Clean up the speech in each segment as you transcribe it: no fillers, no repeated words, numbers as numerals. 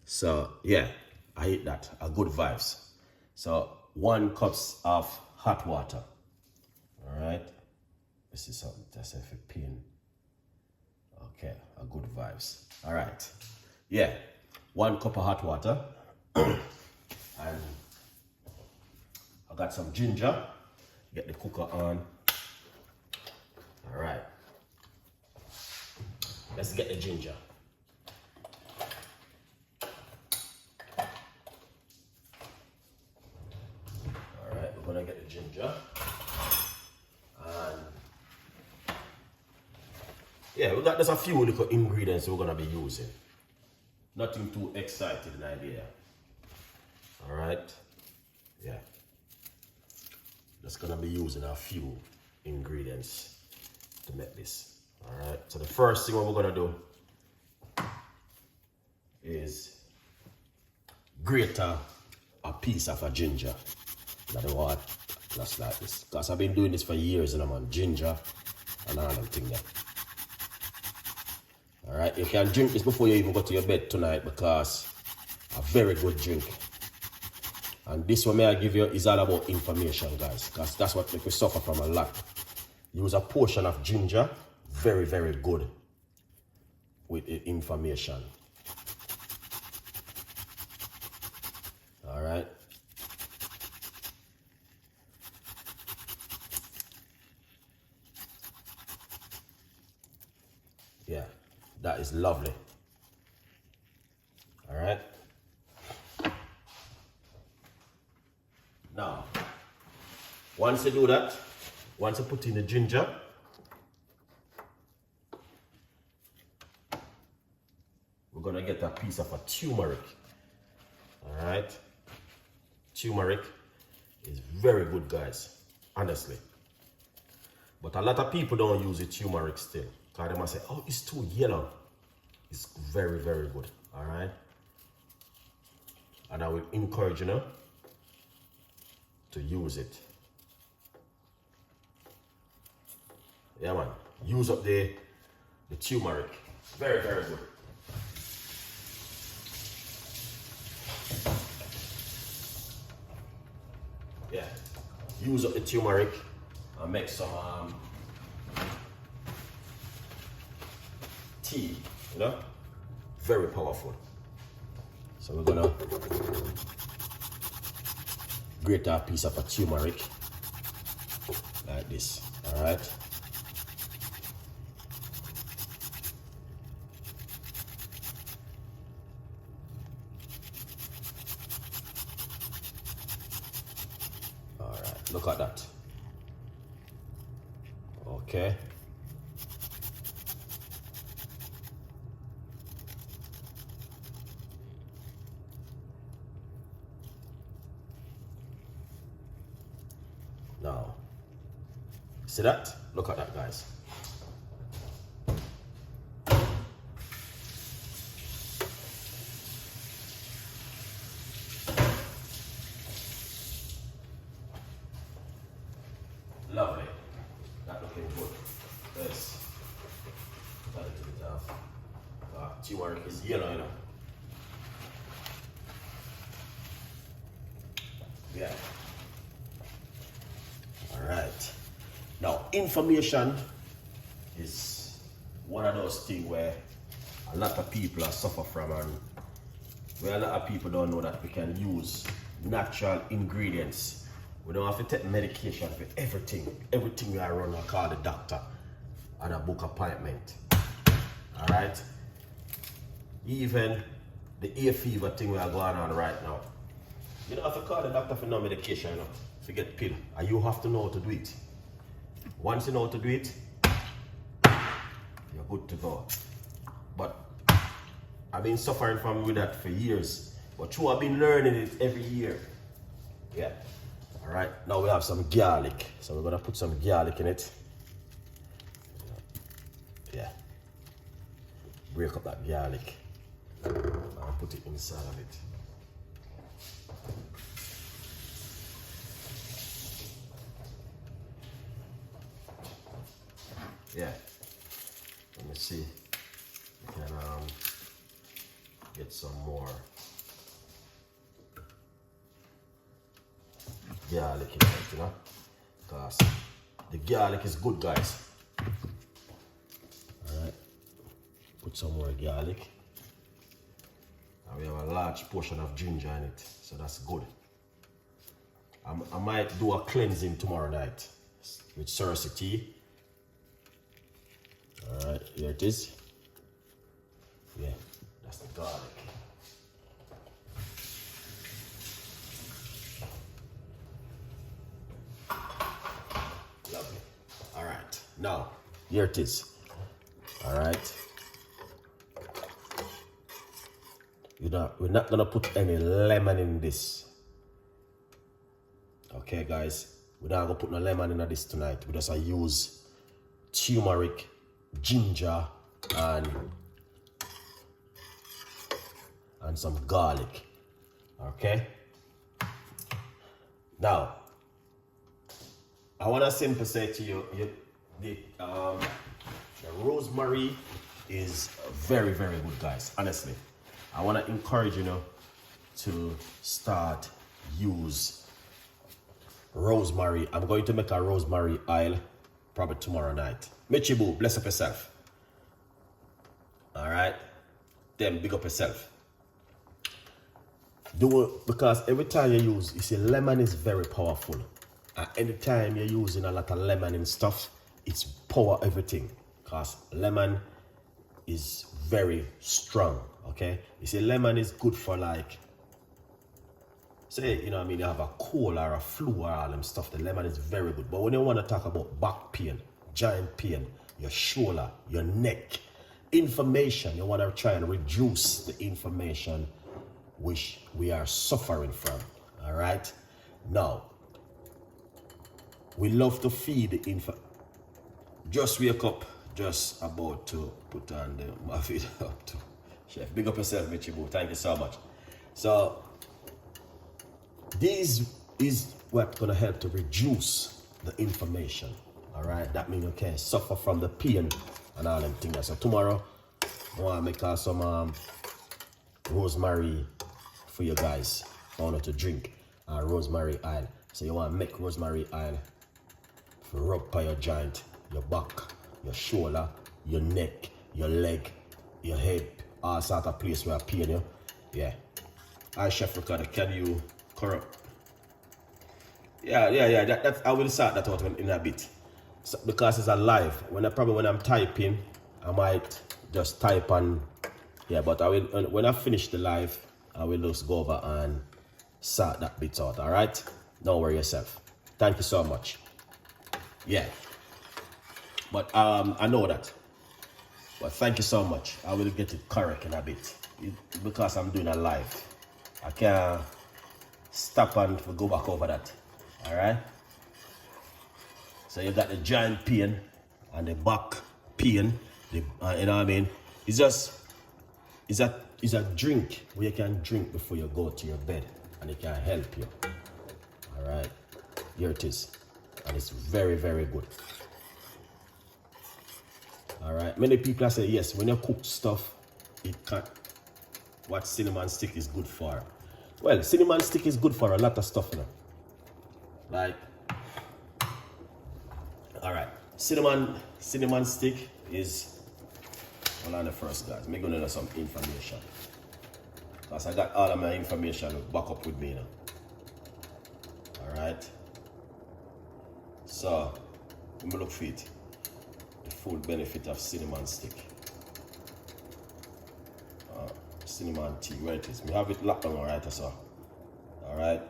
So yeah, I eat that. A good vibes. So 1 cup of hot water. All right. This is something that's if it pin. Okay, a good vibes. All right. Yeah, 1 cup of hot water. And I got some ginger. Get the cooker on. All right. Let's get the ginger. All right, we're gonna get the ginger. And yeah, we got there's a few little ingredients we're gonna be using. Nothing too exciting idea. All right. Yeah. Just gonna be using a few ingredients to make this. All right. So the first thing what we're gonna do is grate a piece of a ginger. That what? Just like this. Because I've been doing this for years and I'm on ginger and all them things there. All right. You can drink this before you even go to your bed tonight because a very good drink. And this one may I give you is all about information, guys, because that's what we suffer from a lot. Use a portion of ginger, very, very good with information. All right. Yeah, that is lovely. All right. Now, once you do that, once you put in the ginger, we're gonna get a piece of a turmeric. All right, turmeric is very good, guys, honestly. But a lot of people don't use the turmeric still, because they must say, oh, it's too yellow. It's very, very good. All right, and I will encourage you to use it. Yeah, man. Use up the turmeric. Very, very good. Yeah. Use up the turmeric and make some tea, you know? Very powerful. So we're gonna grate a piece of a turmeric like this. All right. All right. Look at that. Okay. Now, see that? Look at that, guys. Lovely. That looking good. Let's try to get it off. Turmeric is yellow, you know. Yeah. Alright. Now, information is one of those things where a lot of people are suffer from, and where a lot of people don't know that we can use natural ingredients. We don't have to take medication for everything. Everything we are run, I call the doctor and a book appointment. Alright? Even the ear fever thing we are going on right now. You don't have to call the doctor for no medication, you know. Forget pill, and you have to know how to do it. Once you know how to do it, you're good to go. But I've been suffering from with that for years, but true, I've been learning it every year. Yeah. All right. Now we have some garlic, so we're gonna put some garlic in it. Yeah. Break up that garlic and put it inside of it. Yeah, let me see. We can get some more garlic in it, you know, because the garlic is good, guys. Alright, put some more garlic. And we have a large portion of ginger in it, so that's good. I might do a cleansing tomorrow night with Cersei tea. Alright, here it is. Yeah, that's the garlic. Lovely. Alright, now, here it is. Alright. We're not gonna put any lemon in this. Okay, guys, we're not gonna put no lemon in this tonight. We just use turmeric, ginger, and some garlic. Okay. Now, I wanna simply say to you, the rosemary is very, very good, guys. Honestly, I wanna encourage you to start use rosemary. I'm going to make a rosemary oil probably tomorrow night. Michibu, bless up yourself. All right, then big up yourself. Do it, because every time you use, you see, lemon is very powerful. And anytime you're using a lot of lemon and stuff, it's power everything. Because lemon is very strong. Okay, you see, lemon is good for, like, say, you know what I mean, you have a cold or a flu or all them stuff, the lemon is very good. But when you want to talk about back pain, joint pain, your shoulder, your neck, inflammation, you want to try and reduce the inflammation which we are suffering from. All right, now we love to feed the just wake up, just about to put on my feet up to Chef. Big up yourself, Michibu. Thank you so much. So this is what's gonna help to reduce the inflammation. All right, that means you can suffer from the pain and all them things. So tomorrow, I wanna make some rosemary for you guys. I want to drink rosemary oil. So you wanna make rosemary oil for rub by your joint, your back, your shoulder, your neck, your leg, your head, all sort of place where pain you. Yeah. Hi, Chef Ricardo, can you correct? Yeah. That I will sort that out in a bit. So, because it's a live. When I'm typing, I might just type on. Yeah, but I will when I finish the live, I will just go over and sort that bit out. All right. Don't worry yourself. Thank you so much. Yeah. But I know that. But thank you so much. I will get it correct in a bit. Because I'm doing a live. I can't stop and go back over that. Alright? So you got the joint pain and the back pain. You know what I mean? It's a drink where you can drink before you go to your bed. And it can help you. Alright? Here it is. And it's very, very good. Alright, many people say yes, when you cook stuff, it can't. What cinnamon stick is good for? Well, cinnamon stick is good for a lot of stuff, you know. Like, alright, cinnamon stick is, hold on the first, guys. I'm gonna know some information. Because I got all of my information back up with me now. Alright. So, let me look for it. Full benefit of cinnamon stick. Cinnamon tea, where it is. We have it locked on, alright, so. Alright.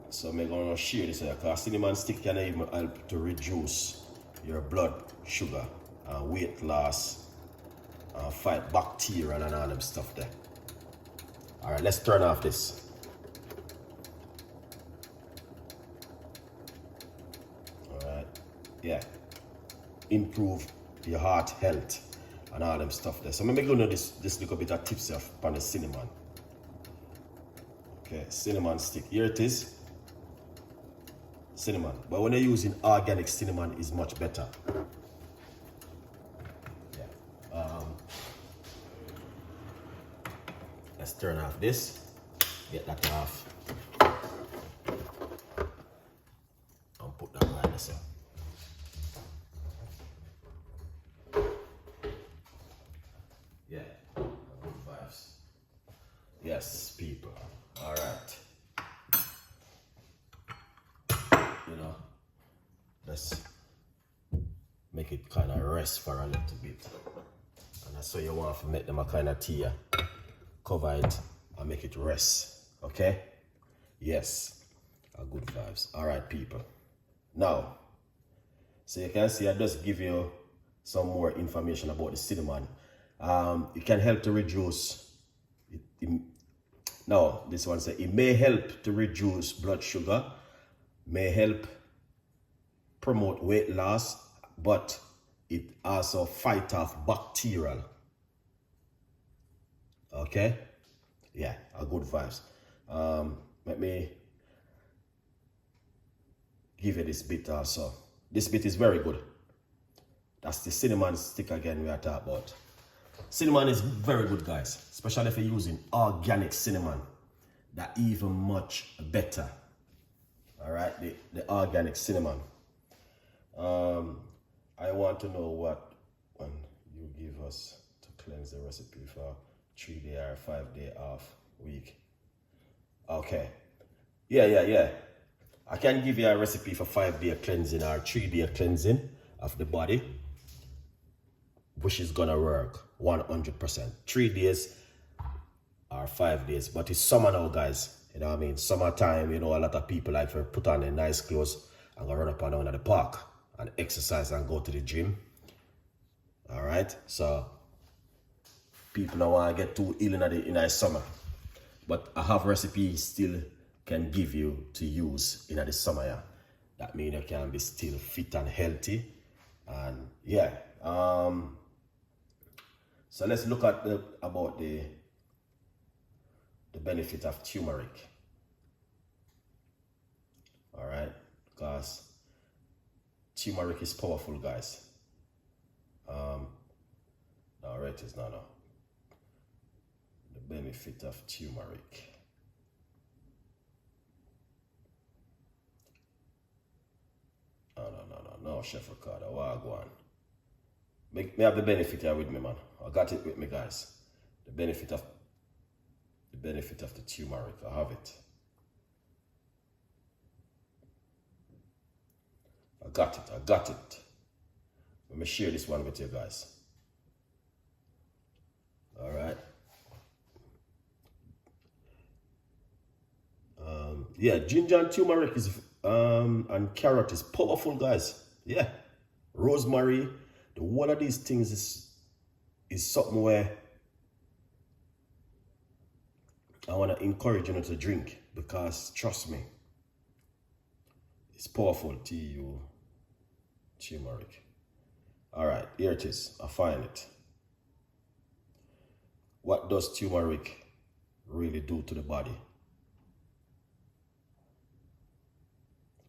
So I'm gonna share this here, because cinnamon stick can even help to reduce your blood sugar and weight loss, fight bacteria and all them stuff there. Alright, let's turn off this. Alright. Yeah. Improve your heart health and all them stuff there. So I'm going to do this little bit of tips of on the cinnamon. Okay, cinnamon stick. Here it is. Cinnamon. But when you're using organic cinnamon, is much better. Yeah. Let's turn off this. Get that off. Yes, people. All right. You know, let's make it kind of rest for a little bit. And that's so you want to make them a kind of tea. Cover it and make it rest. Okay? Yes. A good vibes. All right, people. Now, so you can see I just give you some more information about the cinnamon. It can help to reduce now this one says it may help to reduce blood sugar, may help promote weight loss, but it also fight off bacterial. Okay, yeah, a good vibes. Let me give you this bit also. This bit is very good. That's the cinnamon stick again we are talking about. Cinnamon is very good, guys, especially if you're using organic cinnamon. That even much better. All right, the organic cinnamon. I want to know what one you give us to cleanse the recipe for 3-day or 5-day off week. Okay, yeah. I can give you a recipe for 5-day cleansing or 3-day cleansing of the body, which is gonna work 100%. 3 days or 5 days, but it's summer now, guys. You know what I mean? Summertime, you know, a lot of people like to put on their nice clothes and go run up and down at the park and exercise and go to the gym. All right, so people don't want to get too ill in the summer, but I have recipes still can give you to use in the summer. Yeah, that means you can be still fit and healthy, and yeah. So let's look at about the benefit of turmeric. All right, because turmeric is powerful, guys. No, right is no. The benefit of turmeric. No, Chef Ricardo, what go on? Me have the benefit here with me, man. I got it with me, guys. The benefit of the turmeric. I have it. I got it. Let me share this one with you guys. All right. Yeah, ginger and turmeric is and carrot is powerful, guys. Yeah, rosemary. The one of these things is something where I want to encourage you to drink, because trust me, it's powerful. Turmeric. All right, here it is. I find it. What does turmeric really do to the body?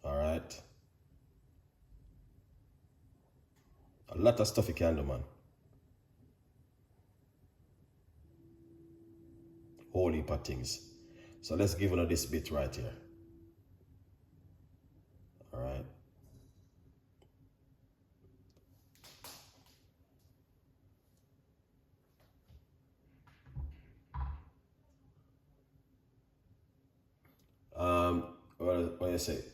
All right. A lot of stuff you can do, man. Whole heap of things. So let's give you this bit right here. All right. What you say?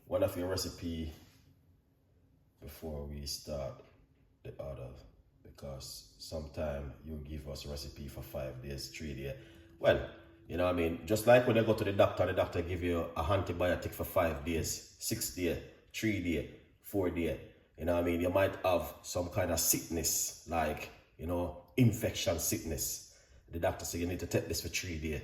One of your recipe before we start the order, because sometimes you give us a recipe for 5 days, 3 days. Well, you know what I mean? Just like when you go to the doctor give you a antibiotic for 5 days, 6 days, 3 days, 4 days. You know what I mean? You might have some kind of sickness, like, you know, infection sickness. The doctor says you need to take this for 3 days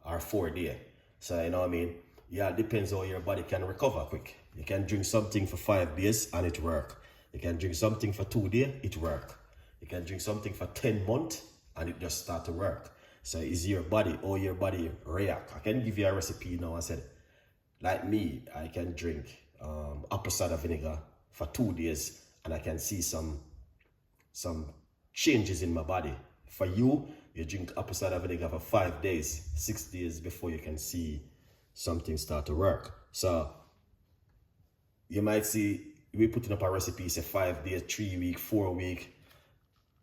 or 4 days. So, you know what I mean? Yeah, it depends how your body can recover quick. You can drink something for 5 days and it work. You can drink something for 2 days, it work. You can drink something for 10 months and it just start to work. So it's your body, how your body react. I can give you a recipe now. I said, like me, I can drink apple cider vinegar for 2 days and I can see some changes in my body. For you, you drink apple cider vinegar for 5 days, 6 days before you can see something start to work. So you might see we putting up a recipe, say 5 days, 3 weeks, 4 weeks,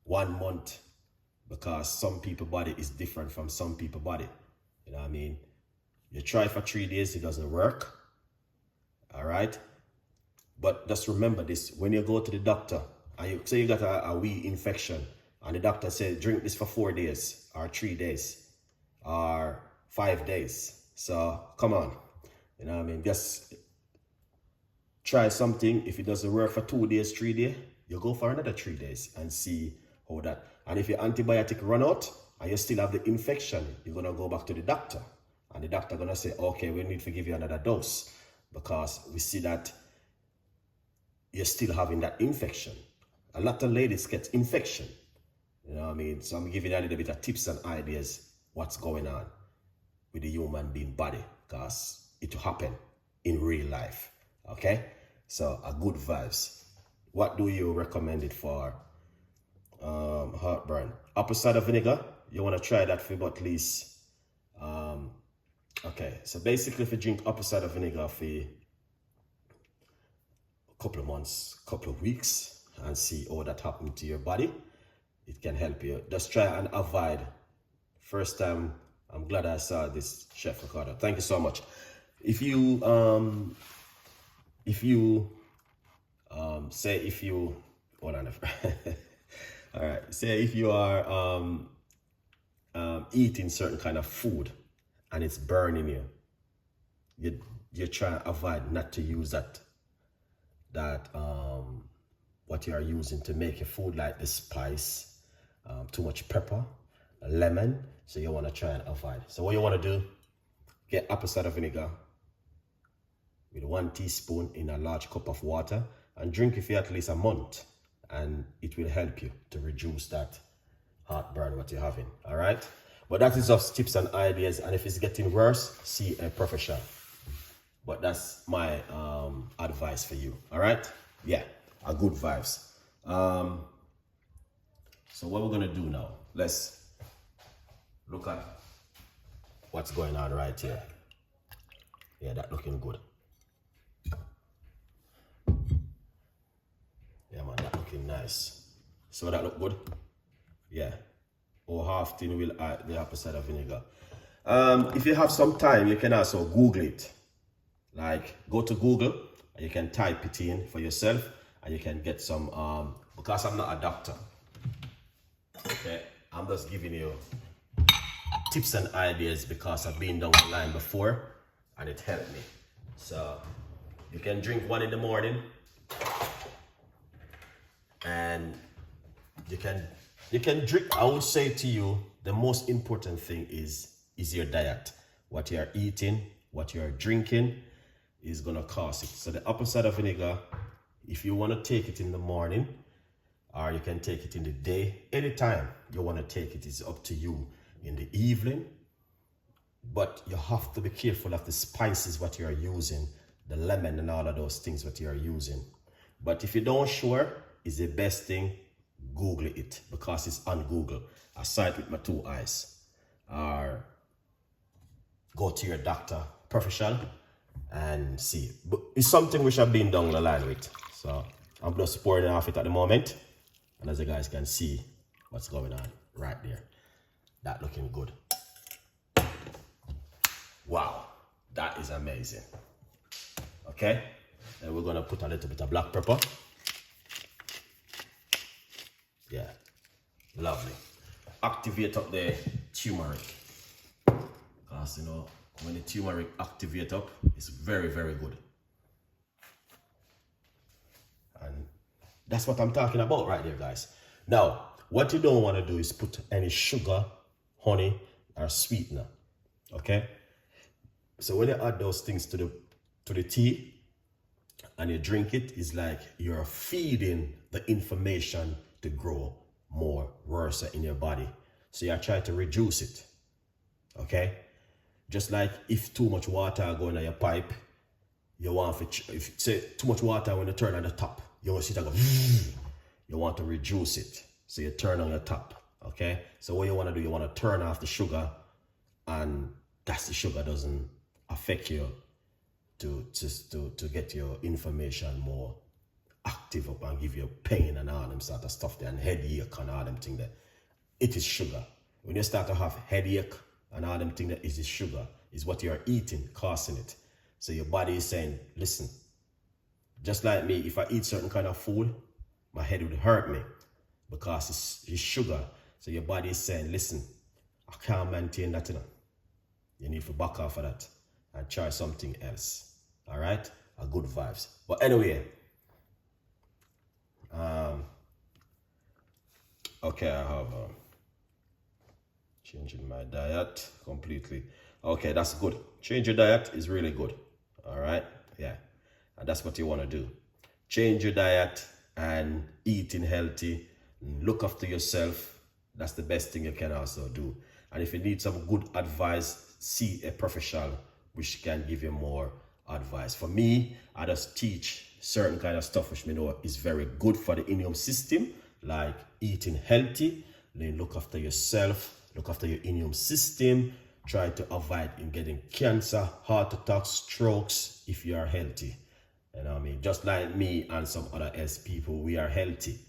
1 month. because some people's body is different from some people's body. You know what I mean? You try for 3 days, it doesn't work. All right? But just remember this, when you go to the doctor, and you say you got a wee infection, and the doctor says, drink this for 4 days, or 3 days, or 5 days. So, come on. You know what I mean? Just try something. If it doesn't work for 2 days, 3 days, you go for another 3 days and see how that. And if your antibiotic run out, and you still have the infection, you're going to go back to the doctor. And the doctor going to say, okay, we need to give you another dose, because we see that you're still having that infection. A lot of ladies get infection. You know what I mean? So I'm giving you a little bit of tips and ideas what's going on with the human being body, because it will happen in real life. Okay? So a good vibes. What do you recommend it for? Heartburn. Apple cider vinegar. You want to try that for about at least okay, so basically if you drink apple cider vinegar for a couple of months, couple of weeks, and see how that happened to your body, it can help you. Just try and avoid. First time, I'm glad I saw this, Chef Ricardo. Thank you so much. If you say if you hold on all right, say if you are eating certain kind of food and it's burning you try to avoid not to use that what you are using to make your food, like the spice, too much pepper, lemon. So you want to try and avoid. So what you want to do, get apple cider vinegar with 1 teaspoon in a large cup of water and drink it for at least a month, and it will help you to reduce that heartburn what you're having. All right, but that is just tips and ideas, and if it's getting worse, see a professional. But that's my advice for you. All right, yeah, a good vibes. So what we're gonna do now, let's look at what's going on right here. Yeah, that looking good. Yeah man, that looking nice. So that look good? Yeah. Or half tin will add the apple cider vinegar. If you have some time, you can also Google it. Like, go to Google and you can type it in for yourself, and you can get some, because I'm not a doctor. Okay, I'm just giving you tips and ideas because I've been down the line before and it helped me. So you can drink one in the morning, and you can drink. I would say to you, the most important thing is your diet. What you are eating, what you are drinking is gonna cause it. So the apple cider vinegar, if you want to take it in the morning, or you can take it in the day, anytime you want to take it, is up to you. In the evening, but you have to be careful of the spices what you are using, the lemon and all of those things what you are using. But if you don't sure, is the best thing, Google it, because it's on Google. I saw it with my 2 eyes. Or go to your doctor, professional, and see. But it's something which I've been down the line with. So I'm just pouring off it at the moment. And as you guys can see, what's going on right there. That looking good. Wow, that is amazing. Okay, then we're gonna put a little bit of black pepper. Yeah, lovely. Activate up the turmeric, because you know when the turmeric activate up, it's very, very good. And that's what I'm talking about right there, guys. Now, what you don't want to do is put any sugar, honey, or sweetener. Okay, so when you add those things to the tea and you drink it, it's like you're feeding the information to grow more worse in your body. So you try to reduce it. Okay, just like if too much water going in your pipe, you want to, if say too much water when you turn on the top, you want to see it go. You want to reduce it, so you turn on your top. Okay, so what you want to do, you want to turn off the sugar, and that's the sugar doesn't affect you to get your information more active up and give you pain and all them sort of stuff there, and headache and all them things there. it is sugar. When you start to have headache and all them things, that is sugar, is what you're eating causing it. So your body is saying, listen, just like me, if I eat certain kind of food, my head would hurt me because it's sugar. So your body is saying, listen, I can't maintain that, you know. You need to back off of that and try something else. All right? A good vibes. But anyway, okay, I have changing my diet completely. Okay, that's good. Change your diet is really good. All right? Yeah. And that's what you want to do. Change your diet and eating healthy. Look after yourself. That's the best thing you can also do. And if you need some good advice, see a professional which can give you more advice. For me, I just teach certain kind of stuff which I know is very good for the immune system, like eating healthy, then look after yourself, look after your immune system, try to avoid in getting cancer, heart attacks, strokes if you are healthy. You know what I mean? Just like me and some other health people, we are healthy.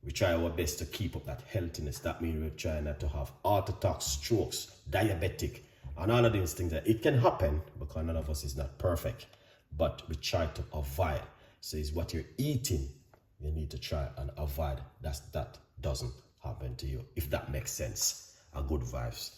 We try our best to keep up that healthiness. That means we're trying not to have heart attacks, strokes, diabetic, and all of these things. That it can happen because none of us is not perfect, but we try to avoid. So it's what you're eating you need to try and avoid that doesn't happen to you, if that makes sense. A good vibes.